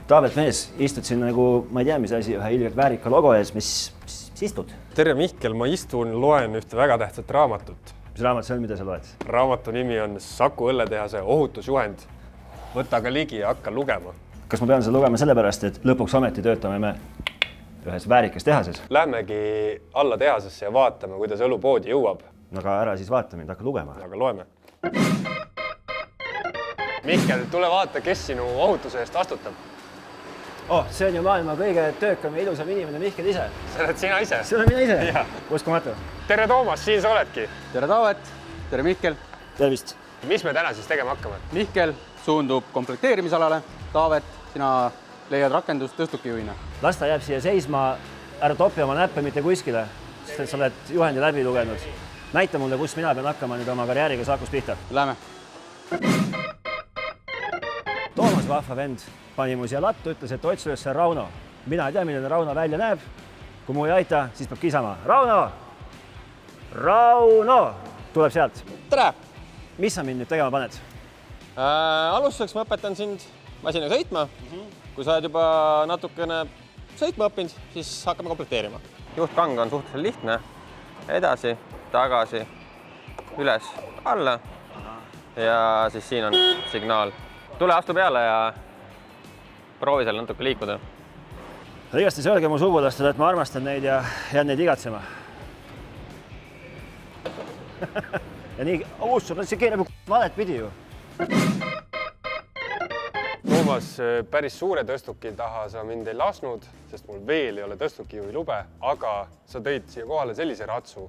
Taavet mees, istud siin nagu, ma ei tea, mis asi, ühe Ilgelt Väärika logo ees, mis istud? Tere Mihkel, ma istun, loen ühte väga tähtsat raamatut. Mis raamat see on, mida sa loed? Raamatu nimi on Saku õlletehase ohutusjuhend. Võta ka ligi ja hakka lugema. Kas ma pean seda lugema sellepärast, et lõpuks ometi töötame me ühes väärikas tehases? Lähmegi alla tehasesse ja vaatame, kuidas õlupoodi jõuab. Aga ära siis vaata mind, hakka lugema. Aga loeme. Mihkel, tule vaata, kes sinu ohutuse eest vastutab. See on ju maailma kõige töökam ja ilusam inimene Mihkel ise. See oled sina ise? See olen mina ise? Uskumatu. Tere Toomas, siin sa oledki. Tere Taavet, tere Mihkel. Tervist. Mis me täna siis tegema hakkame? Mihkel suundub komplekteerimisalale. Taavet, sina leiad rakendust tõstukijuhina. Las ta jääb siia seisma, ära topi oma näppe mitte kuskile, sest sa oled juhendi läbi lugenud. Näita mulle, kus mina pean hakkama nüüd oma karjääriga Sakus pihta. Lähme. Toomas vahva vend pani mu siia lattu, ütles, et otsi üles Rauno. Mina ei tea, milline Rauno välja näeb. Kui mu ei aita, siis peab kisama. Rauno! Rauno! Tuleb sealt. Tere! Mis sa mind nüüd tegema paned? Alustuseks ma õpetan sind masinaga sõitma. Kui sa oled juba natukene sõitma õppinud, siis hakkame komplekteerima. Juhtkang on suhteliselt lihtne. Edasi, tagasi, üles, alla. Ja siis siin on signaal. Tule astu peale ja proovi seal natuke liikuda. Igasti see olge mu sugulastele, et ma armastan neid ja jään neid igatsema. Ja nii, see keerab valet pidi ju. Toomas, päris suure tõstuki taha sa mind ei lasnud, sest mul veel ei ole tõstukijuhi lube, aga sa tõid siia kohale sellise ratsu,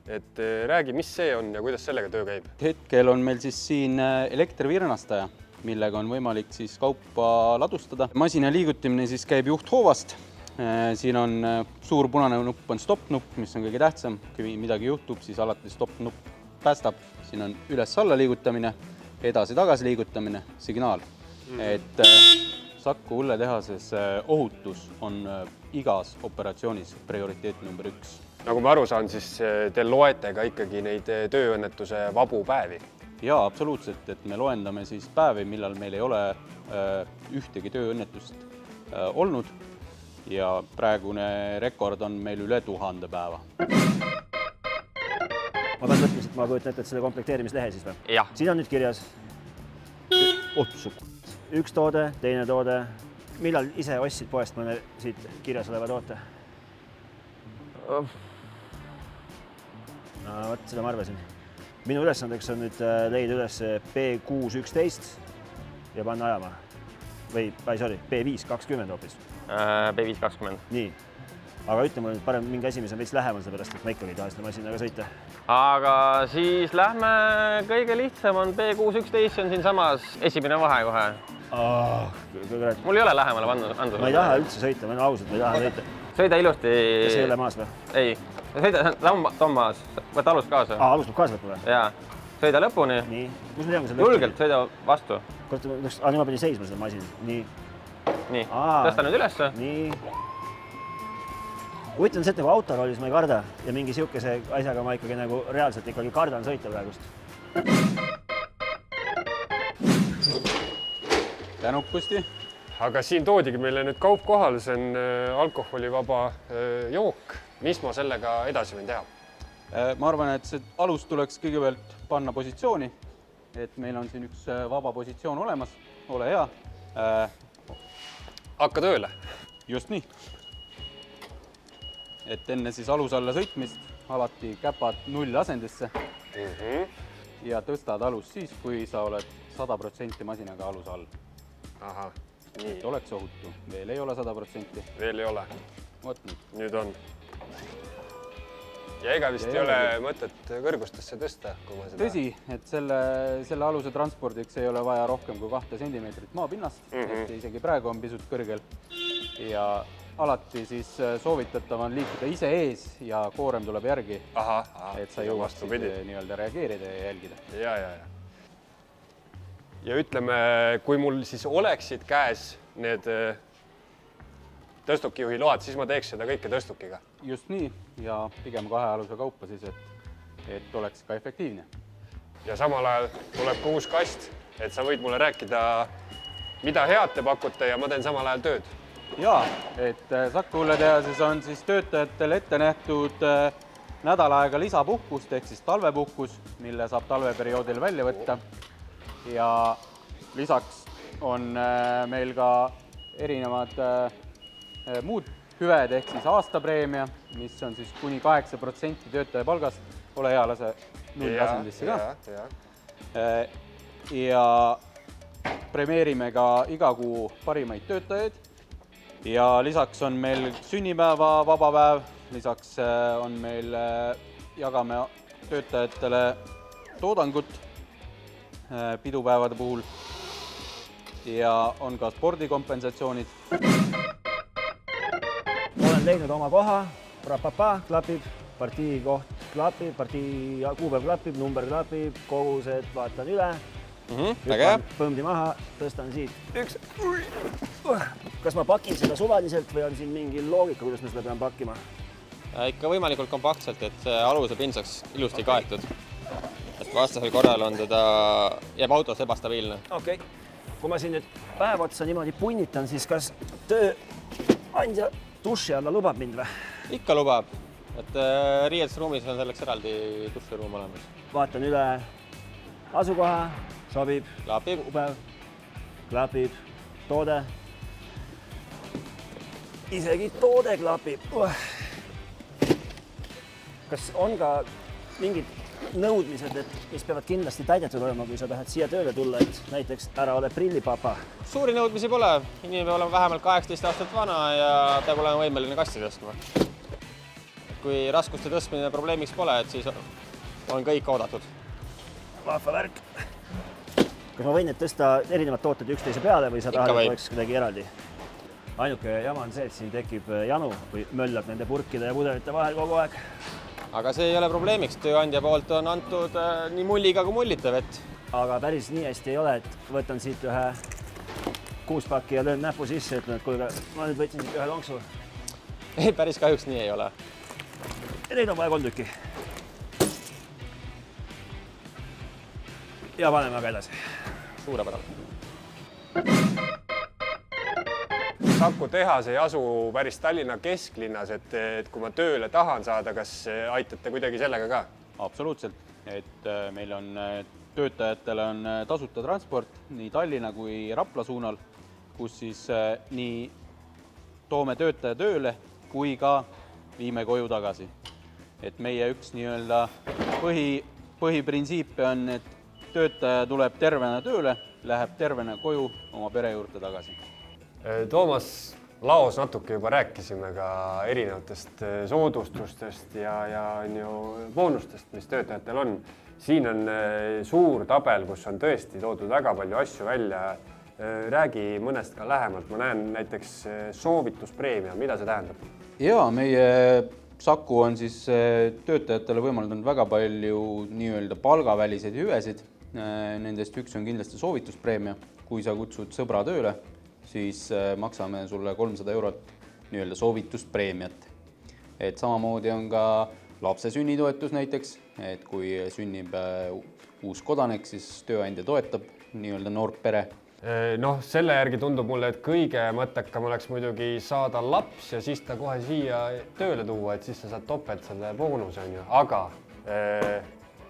et räägi, mis see on ja kuidas sellega töö käib? Hetkel on meil siis siin elektrivirnastaja, millega on võimalik siis kaupa ladustada. Masina liigutimine siis käib juhthoovast. Siin on suur punane nupp on stop-nupp, mis on kõige tähtsam. Kui midagi juhtub, siis alati stop-nupp päästab. Siin on üles-alla liigutamine, edasi-tagasi liigutamine, signaal. Et Saku õlletehases ohutus on igas operatsioonis prioriteet number 1. Nagu ma aru saan, siis te loete ka ikkagi neid tööõnnetuse vabu päevi. Jaa, absoluutselt, et me loendame siis päevi, millal meil ei ole ühtegi tööõnnetust olnud ja praegune rekord on meil üle 1000 päeva. Ma pean mõtlesin, et ma kujutan ette, et selle komplekteerimislehe siis või? Jah. Siin on nüüd kirjas üks toode, teine toode. Millal ise ostsid poest mõne siit kirjas oleva toote? Võt, seda ma arvasin. Minu ülesandeks on nüüd leida üles B611 ja panna ajama. Või, B520 hoopis. B520. Nii. Aga ütle mulle nüüd parem mingi asi, mis on veits lähemal, sellepärast, et ma ikkagi ei taha seda masinaga sõita. Aga siis lähme kõige lihtsam on B611 on siin samas esimene vahe kohe. Mul ei ole lähemale anda. Ma ei taha üldse sõita, ma olen ausalt, ma ei taha sõita. Sõida ilusti. Kas ei ole maas või? Ei. Sõida Tommaas, võta alus kaasa. Alus peab kaasa võtma või? Jaa. Sõida lõpuni. Nii. Kus me teame selle julgelt sõida vastu. Nüüd ma pidin seisma seda masin. Nii. Nii. Tõsta nüüd üles. Nii. Huvitav on see, et nagu autoroolis ma ei karda ja mingi siukese asjaga ma ikkagi nagu reaalselt ikkagi kardan sõita praegust. Tänukusti. Aga siin toodigi meile nüüd kaup kohal, see on alkoholivaba jook. Mis ma sellega edasi võin teha? Ma arvan, et see alus tuleks kõigepealt panna positsiooni, et meil on siin üks vaba positsioon olemas. Ole hea. Hakka tööle. Just nii. Et enne siis alus alla sõitmist alati käpad 0 asendisse ja tõstad alus siis, kui sa oled 100% masinaga alus all. Aha, nii. Et oleks ohutu. Veel ei ole 100%. Veel ei ole. Võt nüüd. Nüüd on. Ja ega vist ei ole mõtet kõrgustesse tõsta, kui ma seda... Tõsi, et selle aluse transpordiks ei ole vaja rohkem kui 2 sentimeetrit maapinnast, et isegi praegu on pisut kõrgel. Ja alati siis soovitatav on liikuda ise ees ja koorem tuleb järgi, et sa jõuaksid nii-öelda reageerida ja jälgida. Ja. Ja ütleme, kui mul siis oleksid käes need tõstukijuhi load, siis ma teeks seda kõike tõstukiga. Just nii ja pigem 2 aluse kaupa siis, et oleks ka efektiivne. Ja samal ajal tuleb ka uus kast, et sa võid mulle rääkida mida head te pakute ja ma teen samal ajal tööd. Jaa, et Saku õlletehases on siis töötajatele ette nähtud nädal aega lisapuhkust ehk siis talvepuhkus, mille saab talveperioodil välja võtta. Ja lisaks on meil ka erinevad muud hüved ehk siis aastapreemia, mis on siis kuni 8% töötaja palgast. Ole hea, lase nulltasandisse ka. Ja premeerime ka iga kuu parimaid töötajaid. Ja lisaks on meil sünnipäeva vaba päev, lisaks on meil, jagame töötajatele toodangut pidupäevade puhul ja on ka spordikompensatsioonid. Olen leidnud oma koha, rapapa, klapib, partii koht klapib, partii kuupäev klapib, number klapib, kogused vaatan üle. Põmdi maha, tõstan siit üks. Kas ma pakin seda suvaliselt või on siin mingi loogika, kuidas ma seda pean pakkima? Ikka võimalikult kompaktselt, et see aluse pind saaks ilusti kaetud. Et vastasel korral on jääb autos ebastabiilne. Okei. Kui ma siin nüüd päev otsa niimoodi punnitan, siis kas tööandja duši alla lubab mind või? Ikka lubab, et riietusruumis on selleks eraldi duširuum olemas. Vaatan üle asukoha, sobib, Klapib. kuupäev, klapib, toode. Isegi toode klapib. Kas on ka mingid nõudmised, mis peavad kindlasti täidetud olema, kui sa tahad siia tööle tulla, et näiteks ära ole prillipapa? Suuri nõudmisi pole. Inimene peab olema vähemalt 18 aastat vana ja peab olema võimeline kasti tõstma. Kui raskuste tõstmine probleemiks pole, et siis on kõik oodatud. Vahva värk. Kas ma võin need tõsta erinevad tooted üksteise peale või sa tahad, et oleks kuidagi eraldi? Ainuke jama on see, et siin tekib janu või möllab nende purkide ja pudelite vahel kogu aeg. Aga see ei ole probleemiks. Tööandja poolt on antud nii mulliga kui mullita vett. Aga päris nii hästi ei ole, et võtan siit ühe 6 pakki ja löön näpu sisse, ütlen, et kuulge, ma nüüd võtsin siit ühe lonksu. Ei, päris kahjuks nii ei ole. Neid on vaja 3 tükki. Ja paneme aga edasi. Suurepärane. Saku tehas ei asu päris Tallinna kesklinnas, et kui ma tööle tahan saada, kas aitate kuidagi sellega ka? Absoluutselt, et meil on töötajatele on tasuta transport nii Tallinna kui Rapla suunal, kus siis nii toome töötaja tööle kui ka viime koju tagasi. Et meie üks nii-öelda põhiprintsiipe on, et töötaja tuleb tervena tööle, läheb tervena koju oma pere juurde tagasi. Toomas, laos natuke juba rääkisime ka erinevatest soodustustest ja boonustest, mis töötajatel on. Siin on suur tabel, kus on tõesti toodud väga palju asju välja. Räägi mõnest ka lähemalt. Ma näen näiteks soovituspreemia. Mida see tähendab? Jaa, meie Saku on siis töötajatele võimaldanud väga palju nii-öelda palgaväliseid hüvesid. Nendest üks on kindlasti soovituspreemia. Kui sa kutsud sõbra tööle, siis maksame sulle 300 eurot nii-öelda soovituspreemiat. Et samamoodi on ka lapse sünnitoetus näiteks, et kui sünnib uus kodanik, siis tööandja toetab nii-öelda noort pere. Selle järgi tundub mulle, et kõige mõttekam oleks muidugi saada laps ja siis ta kohe siia tööle tuua, et siis sa saad topelt selle boonuse, on ju. Aga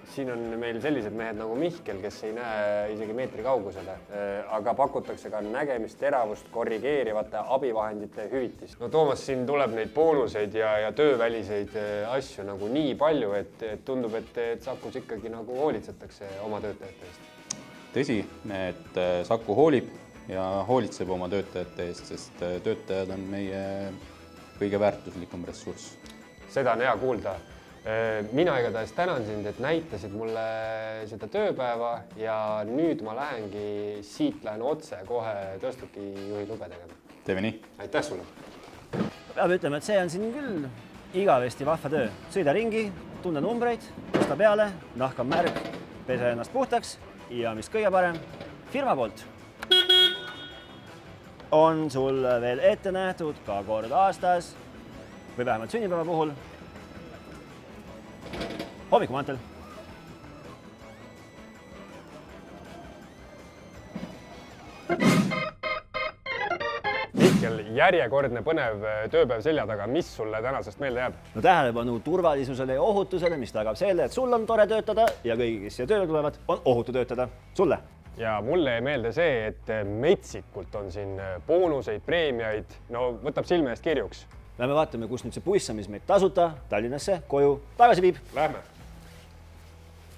siin on meil sellised mehed nagu Mihkel, kes ei näe isegi meetri kaugusele, aga pakutakse ka nägemist, teravust, korrigeerivate abivahendite hüvitist. Toomas, siin tuleb neid boonuseid ja tööväliseid asju nagu nii palju, et tundub, et Sakus ikkagi nagu hoolitsetakse oma töötajate eest. Tõsi, et Saku hoolib ja hoolitseb oma töötajate eest, sest töötajad on meie kõige väärtuslikum ressurss. Seda on hea kuulda. Mina igatahes tänan sind, et näitasid mulle seda tööpäeva ja nüüd ma lähengi siit otse kohe tõstuki juhi lube tegema. Teeme nii. Aitäh sulle. Peab ütlema, et see on siin küll igavesti vahva töö. Sõida ringi, tunne numbreid, tõsta peale, nahk on märg, pese ennast puhtaks ja mis kõige parem, firma poolt on sul veel ette nähtud ka kord aastas või vähemalt sünnipäeva puhul hommikumantel. Mihkel, järjekordne põnev tööpäev selja taga, mis sulle tänasest meelde jääb? No tähelepanu turvalisusele ja ohutusele, mis tagab selle, et sul on tore töötada ja kõigi, kes siia tööle tulevad, on ohutu töötada. Sulle? Ja mulle jäi meelde see, et metsikult on siin boonuseid, preemiaid, no võtab silme eest kirjuks. Lähme vaatame, kus nüüd see buss on, mis meid tasuta Tallinnasse koju tagasi viib. Lähme.